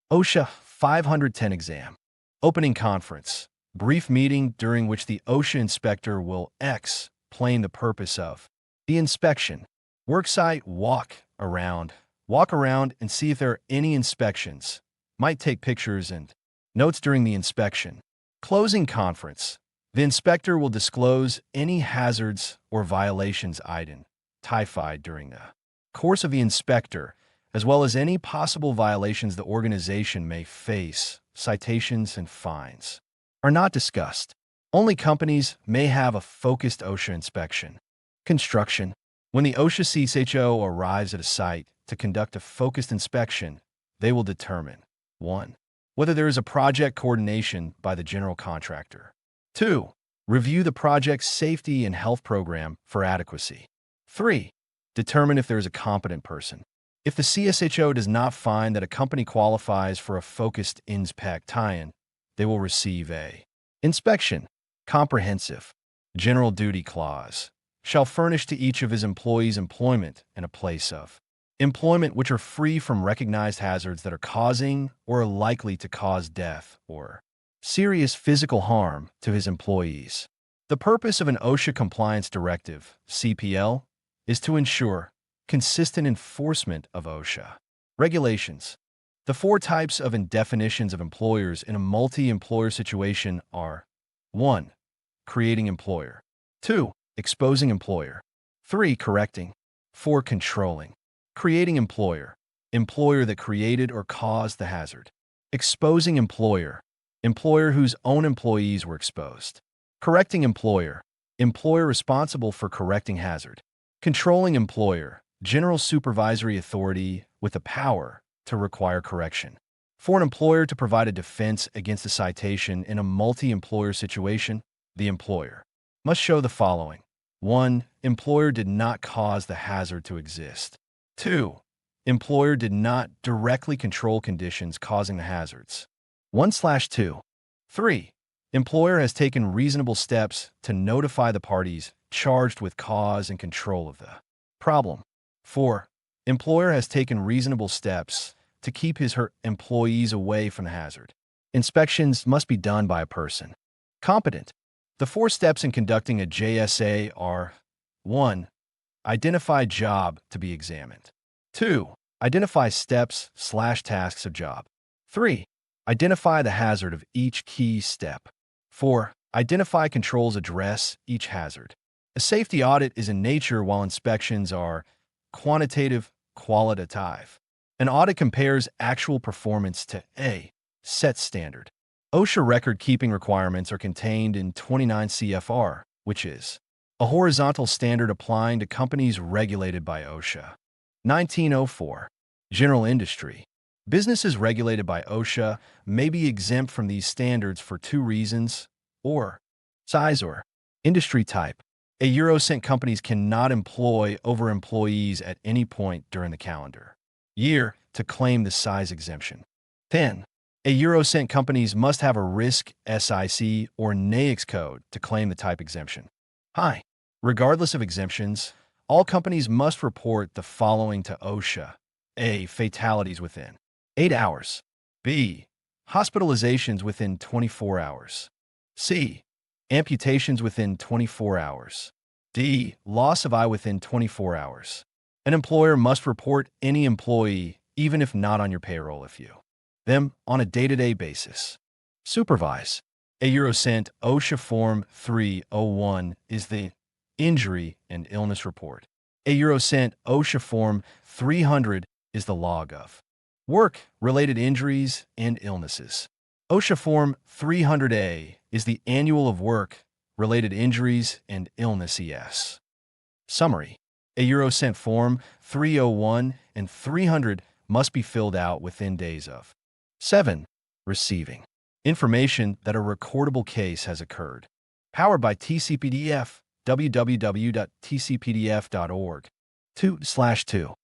OSHA 510 exam. Opening conference. Brief meeting during which the OSHA inspector will explain the purpose of the inspection. Worksite walk around. Walk around and see if there are any inspections. Might take pictures and notes during the inspection. Closing conference. The inspector will disclose any hazards or violations identified during the course of the inspector, as well as any possible violations the organization may face. Citations and fines are not discussed. Only companies may have a focused OSHA inspection. Construction. When the OSHA CSHO arrives at a site to conduct a focused inspection, they will determine 1. Whether there is a project coordination by the general contractor. 2. Review the project's safety and health program for adequacy. 3. Determine if there is a competent person. If the CSHO does not find that a company qualifies for a focused inspection, they will receive a inspection. Comprehensive. General duty clause. Shall furnish to each of his employees employment and a place of employment which are free from recognized hazards that are causing or are likely to cause death or serious physical harm to his employees. The purpose of an OSHA compliance directive, CPL, is to ensure consistent enforcement of OSHA regulations. The 4 types of and definitions of employers in a multi-employer situation are 1. Creating employer. 2. Exposing employer. 3. Correcting. 4. Controlling. Creating employer. Employer that created or caused the hazard. Exposing employer. Employer whose own employees were exposed. Correcting employer. Employer responsible for correcting hazard. Controlling employer. General supervisory authority with the power to require correction. For an employer to provide a defense against a citation in a multi-employer situation, the employer must show the following. 1. Employer did not cause the hazard to exist. 2. Employer did not directly control conditions causing the hazards. 1/2. 3. Employer has taken reasonable steps to notify the parties charged with cause and control of the problem. 4. Employer has taken reasonable steps to keep his/her employees away from the hazard. Inspections must be done by a person competent. The 4 steps in conducting a JSA are 1. Identify job to be examined. 2. Identify steps/tasks of job. 3. Identify the hazard of each key step. 4. Identify controls address each hazard. A safety audit is in nature while inspections are quantitative, qualitative. An audit compares actual performance to a set standard. OSHA record-keeping requirements are contained in 29 CFR, which is a horizontal standard applying to companies regulated by OSHA. 1904. General industry. Businesses regulated by OSHA may be exempt from these standards for 2 reasons, or size or industry type. A Eurocent companies cannot employ over employees at any point during the calendar year to claim the size exemption. 10. A Eurocent companies must have a risk SIC or NAICS code to claim the type exemption. Hi. Regardless of exemptions, all companies must report the following to OSHA. A. Fatalities within 8 hours. B. Hospitalizations within 24 hours. C. Amputations within 24 hours. D. Loss of eye within 24 hours. An employer must report any employee, even if not on your payroll, if you them on a day-to-day basis. Supervise. A Eurocent OSHA Form 301 is the Injury and Illness Report. A Eurocent OSHA Form 300 is the log of work-related injuries and illnesses. OSHA Form 300A is the Annual of Work-Related Injuries and Illnesses. Summary. A Eurocent Form 301 and 300 must be filled out within days of 7. Receiving information that a recordable case has occurred. Powered by TCPDF, www.tcpdf.org. 2/2.